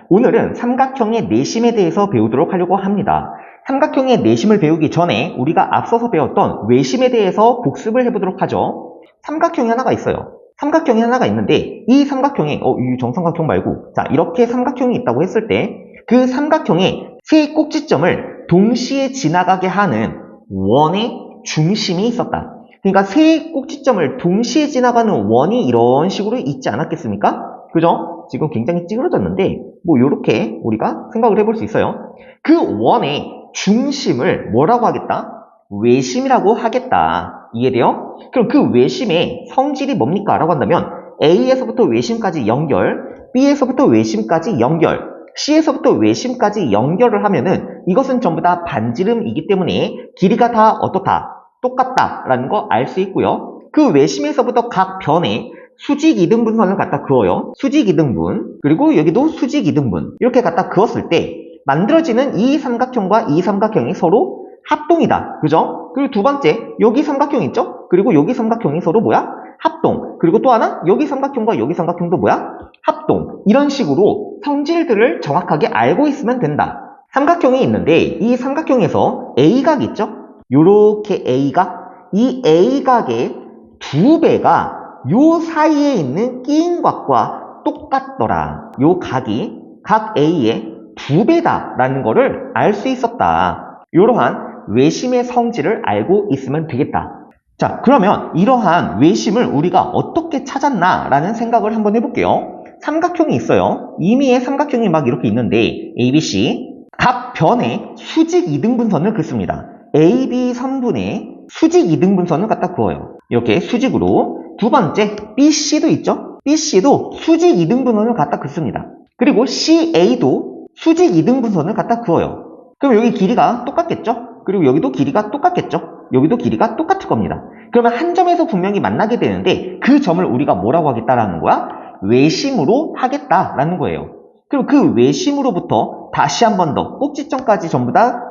오늘은 삼각형의 내심에 대해서 배우도록 하려고 합니다. 삼각형의 내심을 배우기 전에 우리가 앞서서 배웠던 외심에 대해서 복습을 해보도록 하죠. 삼각형이 하나가 있어요. 삼각형이 하나가 있는데 이 삼각형에 이 정삼각형 말고 이렇게 삼각형이 있다고 했을 때 그 삼각형의 세 꼭지점을 동시에 지나가게 하는 원의 중심이 있었다. 그러니까 세 꼭지점을 동시에 지나가는 원이 이런 식으로 있지 않았겠습니까? 그죠? 지금 굉장히 찌그러졌는데 요렇게 우리가 생각을 해볼 수 있어요. 그 원의 중심을 뭐라고 하겠다? 외심이라고 하겠다. 이해돼요? 그럼 그 외심의 성질이 뭡니까? 라고 한다면 A에서부터 외심까지 연결, B에서부터 외심까지 연결, C에서부터 외심까지 연결을 하면은 이것은 전부 다 반지름이기 때문에 길이가 다 어떻다? 똑같다라는 거 알 수 있고요. 그 외심에서부터 각 변에 수직 이등분선을 갖다 그어요. 수직 이등분, 그리고 여기도 수직 이등분 이렇게 갖다 그었을 때 만들어지는 이 삼각형과 이 삼각형이 서로 합동이다. 그죠? 그리고 두 번째, 여기 삼각형 있죠? 그리고 여기 삼각형이 서로 뭐야? 합동. 그리고 또 하나, 여기 삼각형과 여기 삼각형도 뭐야? 합동. 이런 식으로 성질들을 정확하게 알고 있으면 된다. 삼각형이 있는데 이 삼각형에서 A각 있죠? 요렇게 A각, 이 A각의 두 배가 요 사이에 있는 끼인 각과 똑같더라. 요 각이 각 A의 두 배다라는 거를 알 수 있었다. 이러한 외심의 성질을 알고 있으면 되겠다. 자, 그러면 이러한 외심을 우리가 어떻게 찾았나 라는 생각을 한번 해볼게요. 삼각형이 있어요. 임의의 삼각형이 막 이렇게 있는데 ABC 각 변에 수직 이등분선을 긋습니다. AB 선분의 수직 이등분선을 갖다 그어요. 이렇게 수직으로. 두 번째, BC도 있죠? BC도 수직 이등분선을 갖다 긋습니다. 그리고 CA도 수직 이등분선을 갖다 그어요. 그럼 여기 길이가 똑같겠죠? 그리고 여기도 길이가 똑같겠죠? 여기도 길이가 똑같을 겁니다. 그러면 한 점에서 분명히 만나게 되는데 그 점을 우리가 뭐라고 하겠다라는 거야? 외심으로 하겠다라는 거예요. 그리고 그 외심으로부터 다시 한 번 더 꼭지점까지 전부 다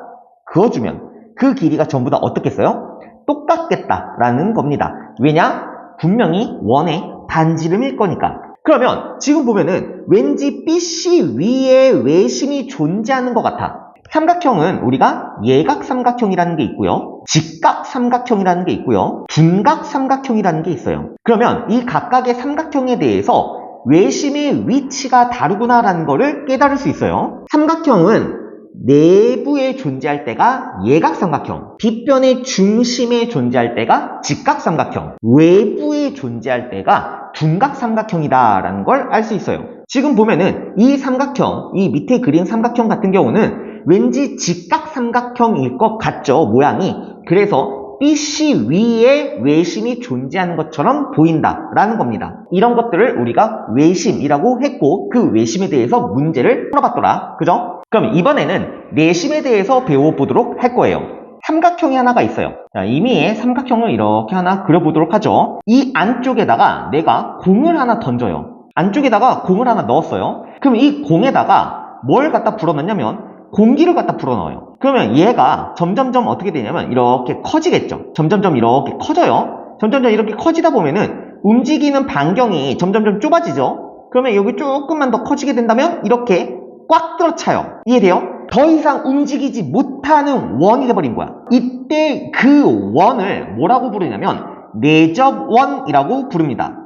그어주면 그 길이가 전부 다 어떻겠어요? 똑같겠다라는 겁니다. 왜냐? 분명히 원의 반지름일 거니까. 그러면 지금 보면은 왠지 BC 위에 외심이 존재하는 것 같아. 삼각형은 우리가 예각삼각형이라는 게 있고요. 직각삼각형이라는 게 있고요. 둔각삼각형이라는 게 있어요. 그러면 이 각각의 삼각형에 대해서 외심의 위치가 다르구나라는 거를 깨달을 수 있어요. 삼각형은 내부에 존재할 때가 예각삼각형, 뒷변의 중심에 존재할 때가 직각삼각형, 외부에 존재할 때가 둔각삼각형이다라는 걸 알 수 있어요. 지금 보면은 이 삼각형, 이 밑에 그린 삼각형 같은 경우는 왠지 직각삼각형일 것 같죠, 모양이. 그래서 BC 위에 외심이 존재하는 것처럼 보인다라는 겁니다. 이런 것들을 우리가 외심이라고 했고 그 외심에 대해서 문제를 풀어봤더라. 그죠? 그럼 이번에는 내심에 대해서 배워보도록 할 거예요. 삼각형이 하나가 있어요. 자, 임의의 삼각형을 이렇게 하나 그려보도록 하죠. 이 안쪽에다가 내가 공을 하나 던져요. 안쪽에다가 공을 하나 넣었어요. 그럼 이 공에다가 뭘 갖다 불어넣냐면 공기를 갖다 불어넣어요. 그러면 얘가 점점점 어떻게 되냐면 이렇게 커지겠죠. 점점점 이렇게 커져요. 점점점 이렇게 커지다 보면은 움직이는 반경이 점점점 좁아지죠. 그러면 여기 조금만 더 커지게 된다면 이렇게 꽉 들어차요. 이해돼요? 더 이상 움직이지 못하는 원이 돼버린 거야. 이때 그 원을 뭐라고 부르냐면 내접원이라고 부릅니다.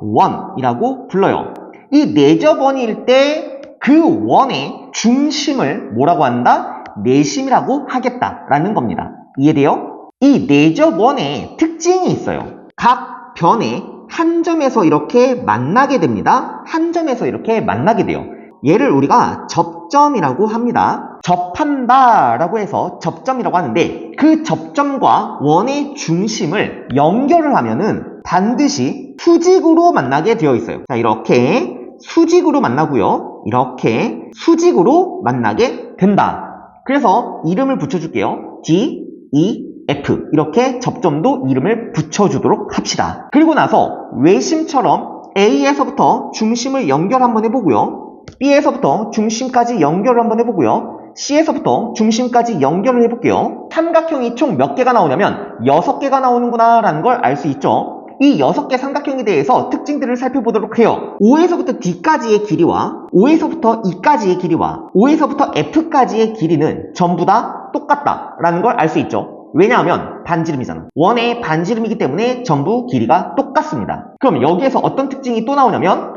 내접원이라고 불러요. 이 내접원일 때 그 원의 중심을 뭐라고 한다? 내심이라고 하겠다라는 겁니다. 이해돼요? 이 내접원의 특징이 있어요. 각 변에 한 점에서 이렇게 만나게 됩니다. 한 점에서 이렇게 만나게 돼요. 얘를 우리가 접점이라고 합니다. 접한다 라고 해서 접점이라고 하는데 그 접점과 원의 중심을 연결을 하면은 반드시 수직으로 만나게 되어 있어요. 자, 이렇게 수직으로 만나고요. 이렇게 수직으로 만나게 된다. 그래서 이름을 붙여줄게요. D, E, F 이렇게 접점도 이름을 붙여주도록 합시다. 그리고 나서 외심처럼 A에서부터 중심을 연결 한번 해보고요. B에서부터 중심까지 연결을 한번 해보고요. C에서부터 중심까지 연결을 해볼게요. 삼각형이 총 몇 개가 나오냐면 6개가 나오는구나 라는 걸 알 수 있죠. 이 6개 삼각형에 대해서 특징들을 살펴보도록 해요. O에서부터 D까지의 길이와 O에서부터 E까지의 길이와 O에서부터 F까지의 길이는 전부 다 똑같다라는 걸 알 수 있죠. 왜냐하면 반지름이잖아. 원의 반지름이기 때문에 전부 길이가 똑같습니다. 그럼 여기에서 어떤 특징이 또 나오냐면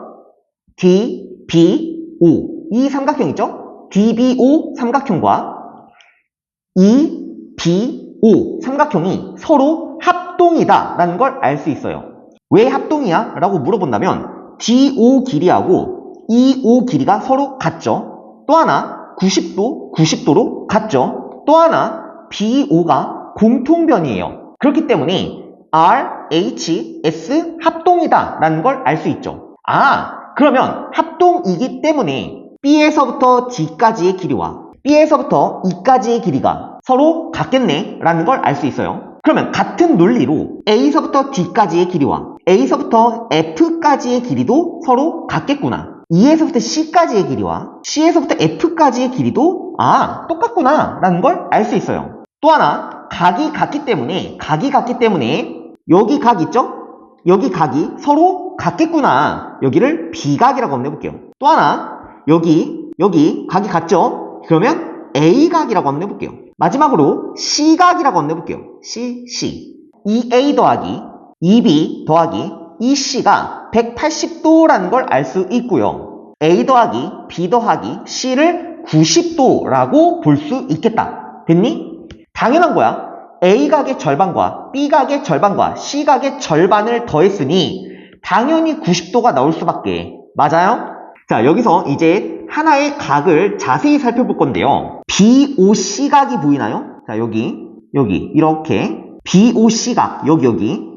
D, B, O 이 삼각형 있죠? DBO 삼각형과 E, B, O 삼각형이 서로 합동이다 라는 걸 알 수 있어요. 왜 합동이야? 라고 물어본다면 DO 길이하고 EO 길이가 서로 같죠. 또 하나 90도로 같죠. 또 하나 BO가 공통변이에요. 그렇기 때문에 R, H, S 합동이다 라는 걸 알 수 있죠. 그러면 합동이기 때문에 B에서부터 D까지의 길이와 B에서부터 E까지의 길이가 서로 같겠네 라는 걸 알 수 있어요. 그러면 같은 논리로 A서부터 D까지의 길이와 A서부터 F까지의 길이도 서로 같겠구나. E에서부터 C까지의 길이와 C에서부터 F까지의 길이도 똑같구나 라는 걸 알 수 있어요. 또 하나 각이 같기 때문에 여기 각 있죠? 여기 각이 서로 같겠구나. 여기를 B각이라고 한번 해볼게요. 또 하나 여기 각이 같죠? 그러면 A각이라고 한번 해볼게요. 마지막으로 C각이라고 한번 해볼게요. C. EA 더하기 EB 더하기 EC가 180도라는 걸 알 수 있고요. A 더하기 B 더하기 C를 90도라고 볼 수 있겠다. 됐니? 당연한 거야. A각의 절반과 B각의 절반과 C각의 절반을 더했으니 당연히 90도가 나올 수밖에. 맞아요? 자, 여기서 이제 하나의 각을 자세히 살펴볼 건데요. BOC각이 보이나요? 자, 여기 이렇게 BOC각 여기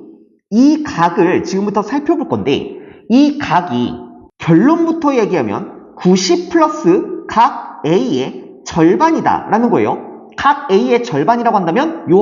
이 각을 지금부터 살펴볼 건데 이 각이 결론부터 얘기하면 90 플러스 각 A의 절반이다 라는 거예요. 각 A의 절반이라고 한다면 요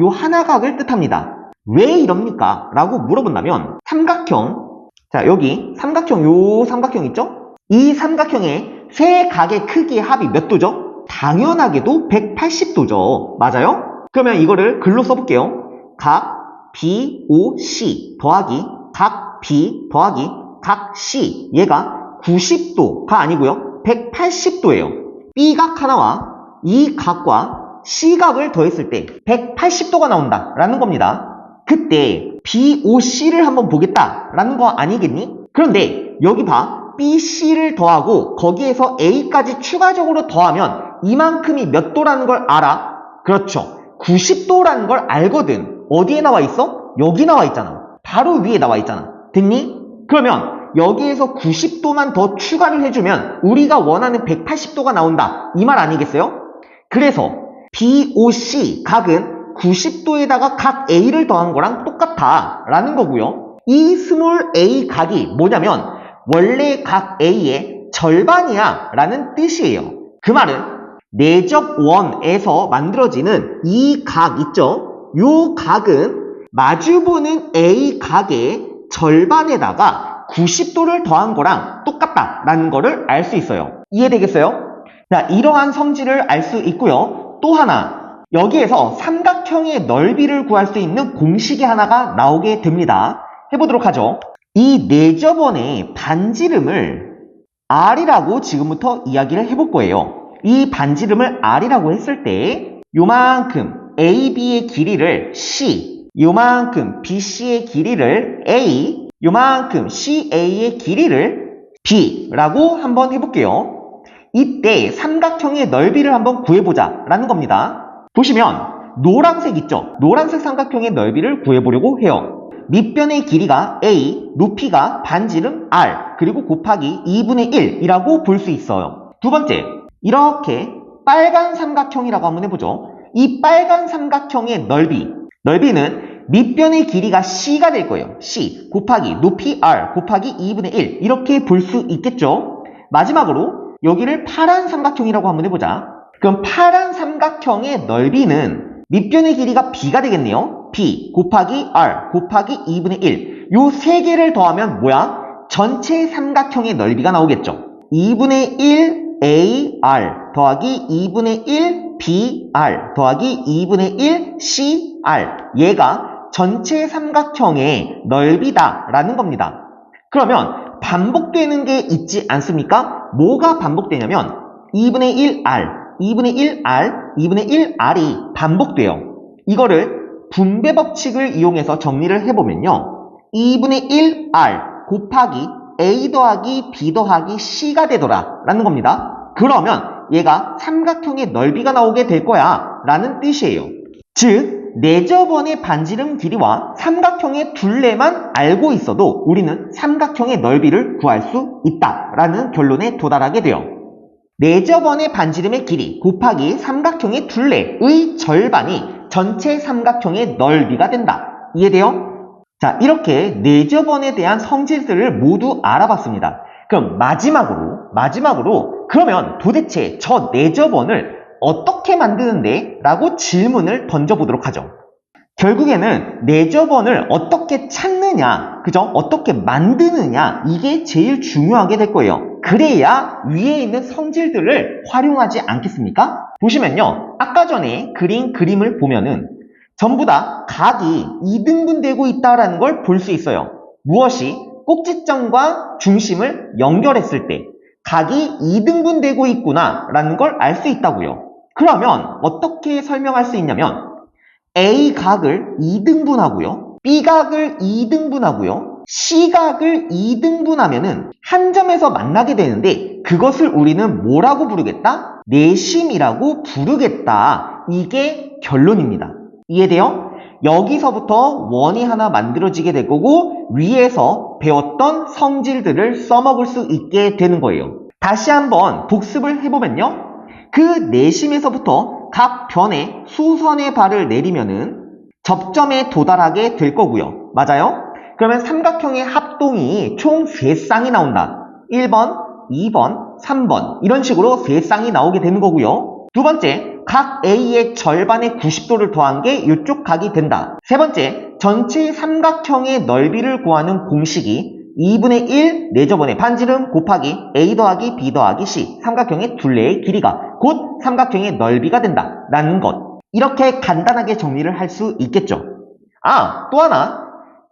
하나각을 뜻합니다. 왜 이럽니까? 라고 물어본다면 삼각형, 자 여기 요 삼각형 있죠? 이 삼각형의 세 각의 크기의 합이 몇 도죠? 당연하게도 180도죠. 맞아요? 그러면 이거를 글로 써볼게요. 각 BOC 더하기 각 B 더하기 각 C 얘가 90도가 아니고요. 180도예요. B각 하나와 이 각과 C각을 더했을 때 180도가 나온다 라는 겁니다. 그때 BOC를 한번 보겠다 라는 거 아니겠니? 그런데 여기 봐. BC를 더하고 거기에서 A까지 추가적으로 더하면 이만큼이 몇 도라는 걸 알아? 그렇죠. 90도라는 걸 알거든. 어디에 나와 있어? 여기 나와 있잖아. 바로 위에 나와 있잖아. 됐니? 그러면 여기에서 90도만 더 추가를 해주면 우리가 원하는 180도가 나온다. 이 말 아니겠어요? 그래서 BOC 각은 90도에다가 각 A를 더한 거랑 똑같아 라는 거고요. 이 스몰 a 각이 뭐냐면 원래 각 A의 절반이야 라는 뜻이에요. 그 말은 내적 원에서 만들어지는 이 각 있죠? 요 각은 마주보는 A 각의 절반에다가 90도를 더한 거랑 똑같다 라는 거를 알 수 있어요. 이해되겠어요? 자, 이러한 성질을 알 수 있고요. 또 하나, 여기에서 삼각형의 넓이를 구할 수 있는 공식이 하나가 나오게 됩니다. 해보도록 하죠. 이 내접원의 반지름을 R이라고 지금부터 이야기를 해볼 거예요. 이 반지름을 R이라고 했을 때 요만큼 AB의 길이를 C, 요만큼 BC의 길이를 A, 요만큼 CA의 길이를 B라고 한번 해볼게요. 이때 삼각형의 넓이를 한번 구해보자 라는 겁니다. 보시면 노란색 있죠? 노란색 삼각형의 넓이를 구해보려고 해요. 밑변의 길이가 A, 높이가 반지름 R, 그리고 곱하기 2분의 1이라고 볼 수 있어요. 두 번째, 이렇게 빨간 삼각형이라고 한번 해보죠. 이 빨간 삼각형의 넓이는 밑변의 길이가 C가 될 거예요. C 곱하기 높이 R 곱하기 2분의 1 이렇게 볼 수 있겠죠. 마지막으로 여기를 파란 삼각형이라고 한번 해보자. 그럼 파란 삼각형의 넓이는 밑변의 길이가 B가 되겠네요. B 곱하기 R 곱하기 2분의 1 요 세 개를 더하면 뭐야? 전체 삼각형의 넓이가 나오겠죠. 2분의 1 AR 더하기 2분의 1 BR 더하기 2분의 1 CR 얘가 전체 삼각형의 넓이다 라는 겁니다. 그러면 반복되는 게 있지 않습니까? 뭐가 반복되냐면 2분의 1r, 2분의 1r, 2분의 1r이 반복돼요. 이거를 분배 법칙을 이용해서 정리를 해보면요. 2분의 1r 곱하기 a 더하기 b 더하기 c가 되더라 라는 겁니다. 그러면 얘가 삼각형의 넓이가 나오게 될 거야 라는 뜻이에요. 즉 내저번의 반지름 길이와 삼각형의 둘레만 알고 있어도 우리는 삼각형의 넓이를 구할 수 있다라는 결론에 도달하게 돼요. 내저번의 반지름의 길이 곱하기 삼각형의 둘레의 절반이 전체 삼각형의 넓이가 된다. 이해돼요? 자, 이렇게 내저번에 대한 성질들을 모두 알아봤습니다. 그럼 마지막으로 그러면 도대체 저 내저번을 어떻게 만드는데? 라고 질문을 던져보도록 하죠. 결국에는 내저번을 어떻게 찾느냐, 그죠? 어떻게 만드느냐, 이게 제일 중요하게 될 거예요. 그래야 위에 있는 성질들을 활용하지 않겠습니까? 보시면요, 아까 전에 그린 그림을 보면은 전부 다 각이 이등분되고 있다는 걸 볼 수 있어요. 무엇이? 꼭지점과 중심을 연결했을 때 각이 이등분되고 있구나 라는 걸 알 수 있다고요. 그러면 어떻게 설명할 수 있냐면 A각을 2등분하고요. B각을 2등분하고요. C각을 2등분하면은 한 점에서 만나게 되는데 그것을 우리는 뭐라고 부르겠다? 내심이라고 부르겠다. 이게 결론입니다. 이해돼요? 여기서부터 원이 하나 만들어지게 될 거고 위에서 배웠던 성질들을 써먹을 수 있게 되는 거예요. 다시 한번 복습을 해보면요. 그 내심에서부터 각 변에 수선의 발을 내리면은 접점에 도달하게 될 거고요. 맞아요? 그러면 삼각형의 합동이 총 3쌍이 나온다. 1번, 2번, 3번 이런 식으로 3쌍이 나오게 되는 거고요. 두 번째, 각 A의 절반의 90도를 더한 게 이쪽 각이 된다. 세 번째, 전체 삼각형의 넓이를 구하는 공식이 2분의 1 내저번의 반지름 곱하기 A 더하기 B 더하기 C 삼각형의 둘레의 길이가 곧 삼각형의 넓이가 된다 라는 것. 이렇게 간단하게 정리를 할 수 있겠죠. 아, 또 하나,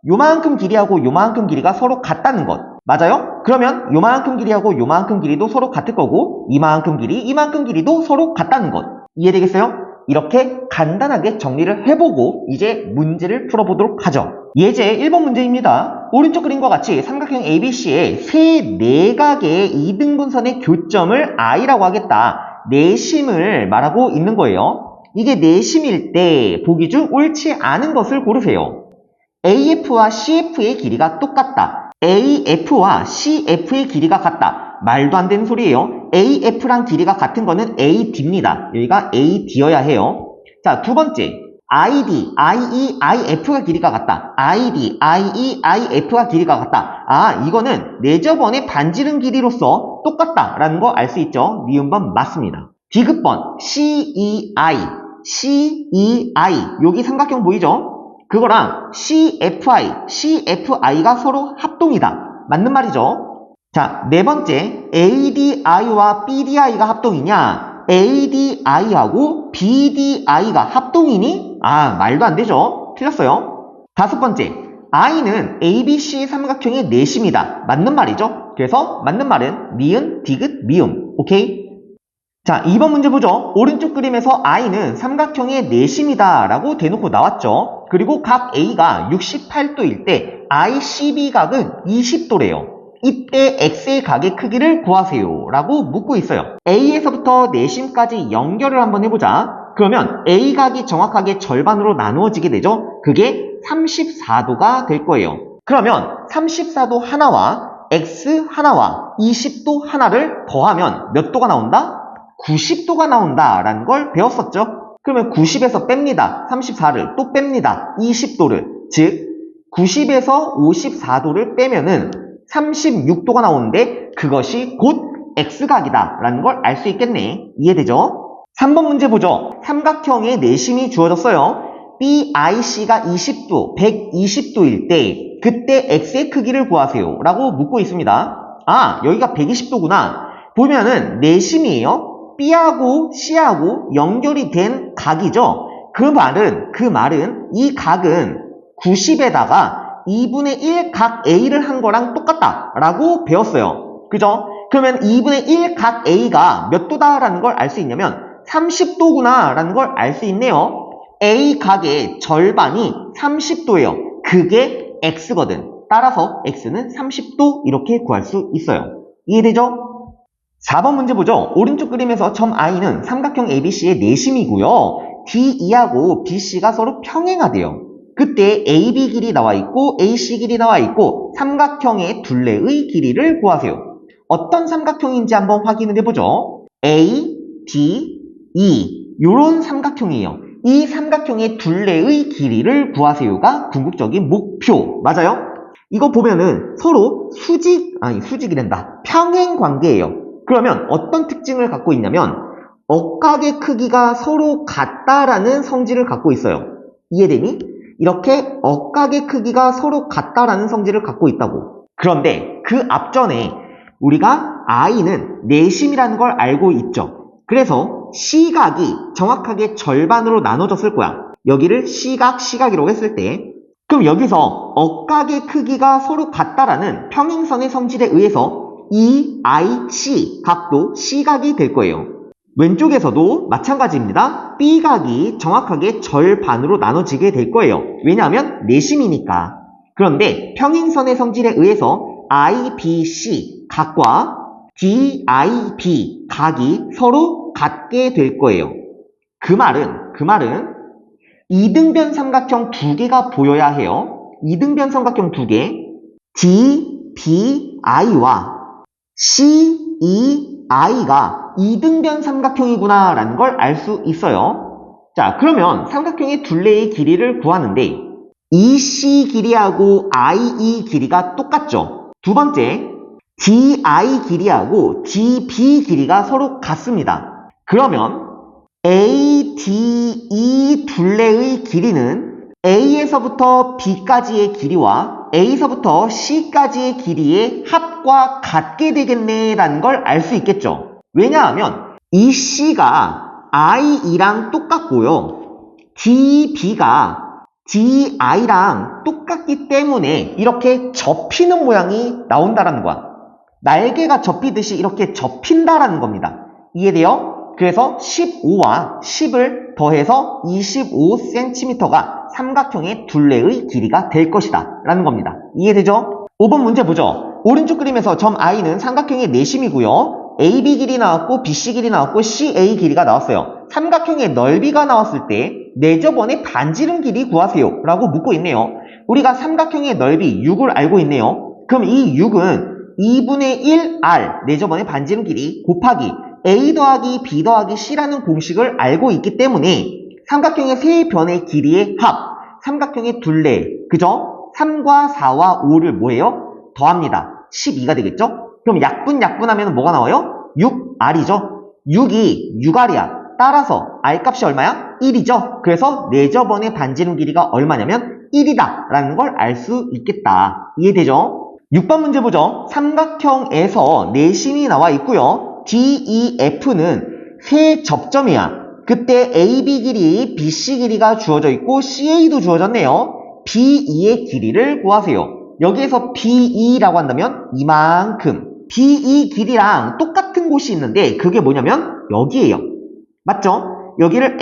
요만큼 길이하고 요만큼 길이가 서로 같다는 것. 맞아요? 그러면 요만큼 길이하고 요만큼 길이도 서로 같을 거고 이만큼 길이, 이만큼 길이도 서로 같다는 것. 이해되겠어요? 이렇게 간단하게 정리를 해보고 이제 문제를 풀어보도록 하죠. 예제 1번 문제입니다. 오른쪽 그림과 같이 삼각형 ABC의 세 내각의 이등분선의 교점을 I라고 하겠다. 내심을 말하고 있는 거예요. 이게 내심일 때 보기 중 옳지 않은 것을 고르세요. AF와 CF의 길이가 똑같다. AF와 CF의 길이가 같다. 말도 안 되는 소리예요. AF랑 길이가 같은 거는 AD입니다. 여기가 AD여야 해요. 자, 두 번째. ID, IE, IF가 길이가 같다. ID, IE, IF가 길이가 같다. 아, 이거는 내저번의 반지름 길이로서 똑같다라는 거 알 수 있죠? 니은번 맞습니다. 디귿번 CEI, CEI 여기 삼각형 보이죠? 그거랑 CFI, CFI가 서로 합동이다. 맞는 말이죠? 자, 네 번째, ADI와 BDI가 합동이냐? ADI하고 BDI가 합동이니? 아, 말도 안 되죠? 틀렸어요. 다섯 번째, I는 ABC 삼각형의 내심이다. 맞는 말이죠? 그래서 맞는 말은 니은, 디귿, 미음. 오케이? 자, 2번 문제 보죠. 오른쪽 그림에서 I는 삼각형의 내심이다 라고 대놓고 나왔죠. 그리고 각 A가 68도일 때 ICB각은 20도래요. 이때 X의 각의 크기를 구하세요 라고 묻고 있어요. A에서부터 내심까지 연결을 한번 해보자. 그러면 A각이 정확하게 절반으로 나누어지게 되죠. 그게 34도가 될 거예요. 그러면 34도 하나와 X 하나와 20도 하나를 더하면 몇 도가 나온다? 90도가 나온다라는 걸 배웠었죠. 그러면 90에서 뺍니다. 34를 또 뺍니다. 20도를. 즉 90에서 54도를 빼면은 36도가 나오는데 그것이 곧 X각이다 라는 걸 알 수 있겠네. 이해되죠? 3번 문제 보죠. 삼각형의 내심이 주어졌어요. BIC가 20도, 120도일 때 그때 X의 크기를 구하세요 라고 묻고 있습니다. 아, 여기가 120도구나. 보면은 내심이에요. B하고 C하고 연결이 된 각이죠. 그 말은 이 각은 90에다가 2분의 1 각 A를 한 거랑 똑같다 라고 배웠어요. 그죠? 그러면 2분의 1 각 A가 몇 도다라는 걸 알 수 있냐면 30도구나 라는 걸 알 수 있네요. A 각의 절반이 30도예요. 그게 X거든. 따라서 X는 30도 이렇게 구할 수 있어요. 이해되죠? 4번 문제 보죠. 오른쪽 그림에서 점 I는 삼각형 ABC의 내심이고요. DE하고 BC가 서로 평행하대요. 그때 AB 길이 나와 있고 AC 길이 나와 있고 삼각형의 둘레의 길이를 구하세요. 어떤 삼각형인지 한번 확인을 해보죠. A, D, E 이런 삼각형이에요. 이 삼각형의 둘레의 길이를 구하세요가 궁극적인 목표. 맞아요? 이거 보면은 서로 수직이란다. 평행 관계예요. 그러면 어떤 특징을 갖고 있냐면 억각의 크기가 서로 같다라는 성질을 갖고 있어요. 이해되니? 이렇게 억각의 크기가 서로 같다라는 성질을 갖고 있다고. 그런데 그 앞전에 우리가 I는 내심이라는 걸 알고 있죠. 그래서 C각이 정확하게 절반으로 나눠졌을 거야. 여기를 C각이라고 했을 때 그럼 여기서 억각의 크기가 서로 같다라는 평행선의 성질에 의해서 EIC 각도 C각이 될 거예요. 왼쪽에서도 마찬가지입니다. B각이 정확하게 절반으로 나눠지게 될 거예요. 왜냐하면 내심이니까. 그런데 평행선의 성질에 의해서 IBC 각과 DIB 각이 서로 같게 될 거예요. 그 말은 이등변 삼각형 두 개가 보여야 해요. 이등변 삼각형 두 개, DBI와 CEI가 이등변 삼각형이구나 라는 걸 알 수 있어요. 자, 그러면 삼각형의 둘레의 길이를 구하는데 EC 길이하고 IE 길이가 똑같죠. 두 번째, DI 길이하고 DB 길이가 서로 같습니다. 그러면 ADE 둘레의 길이는 A에서부터 B까지의 길이와 A서부터 C까지의 길이의 합과 같게 되겠네 라는 걸 알 수 있겠죠. 왜냐하면 이 C가 IE랑 똑같고요. DB가 DI랑 똑같기 때문에 이렇게 접히는 모양이 나온다라는 거야. 날개가 접히듯이 이렇게 접힌다라는 겁니다. 이해돼요? 그래서 15와 10을 더해서 25cm가 삼각형의 둘레의 길이가 될 것이다 라는 겁니다. 이해되죠? 5번 문제 보죠. 오른쪽 그림에서 점 I는 삼각형의 내심이고요. AB 길이 나왔고 BC 길이 나왔고 CA 길이가 나왔어요. 삼각형의 넓이가 나왔을 때 내저번의 반지름 길이 구하세요 라고 묻고 있네요. 우리가 삼각형의 넓이 6을 알고 있네요. 그럼 이 6은 2분의 1R 내저번의 반지름 길이 곱하기 A 더하기 B 더하기 C라는 공식을 알고 있기 때문에 삼각형의 세 변의 길이의 합, 삼각형의 둘레, 그죠? 3과 4와 5를 뭐예요? 더합니다. 12가 되겠죠? 그럼 약분하면 뭐가 나와요? 6R이죠? 6이 6R이야. 따라서 R 값이 얼마야? 1이죠? 그래서 내저번의 반지름 길이가 얼마냐면 1이다 라는 걸 알 수 있겠다. 이해되죠? 6번 문제 보죠. 삼각형에서 내심이 나와 있고요. DEF는 세 접점이야. 그때 AB 길이, BC 길이가 주어져 있고 CA도 주어졌네요. BE의 길이를 구하세요. 여기에서 BE라고 한다면 이만큼. BE 길이랑 똑같은 곳이 있는데 그게 뭐냐면 여기에요. 맞죠? 여기를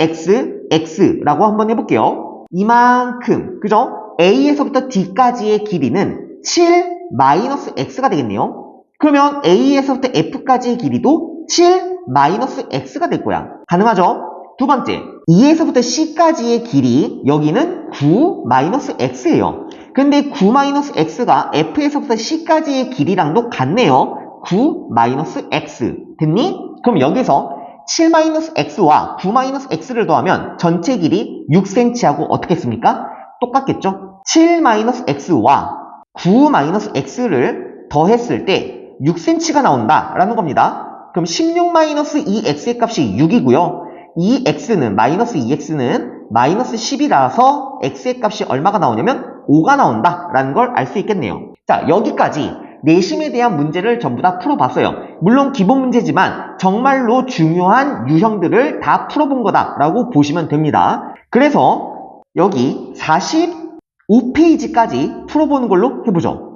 X라고 한번 해볼게요. 이만큼. 그죠? A에서부터 D까지의 길이는 7-X가 되겠네요. 그러면 A에서부터 F까지의 길이도 7-X가 될 거야. 가능하죠? 두 번째, E에서부터 C까지의 길이 여기는 9-X예요. 근데 9-X가 F에서부터 C까지의 길이랑도 같네요. 9-X. 됐니? 그럼 여기서 7-X와 9-X를 더하면 전체 길이 6cm하고 어떻게 했습니까? 똑같겠죠? 7-X와 9-X를 더했을 때 6cm가 나온다라는 겁니다. 그럼 16-2x의 값이 6이고요. 2x는 마이너스 2x는 마이너스 10이라서 x의 값이 얼마가 나오냐면 5가 나온다라는 걸 알 수 있겠네요. 자, 여기까지 내심에 대한 문제를 전부 다 풀어봤어요. 물론 기본 문제지만 정말로 중요한 유형들을 다 풀어본 거다라고 보시면 됩니다. 그래서 여기 5페이지까지 풀어보는 걸로 해보죠.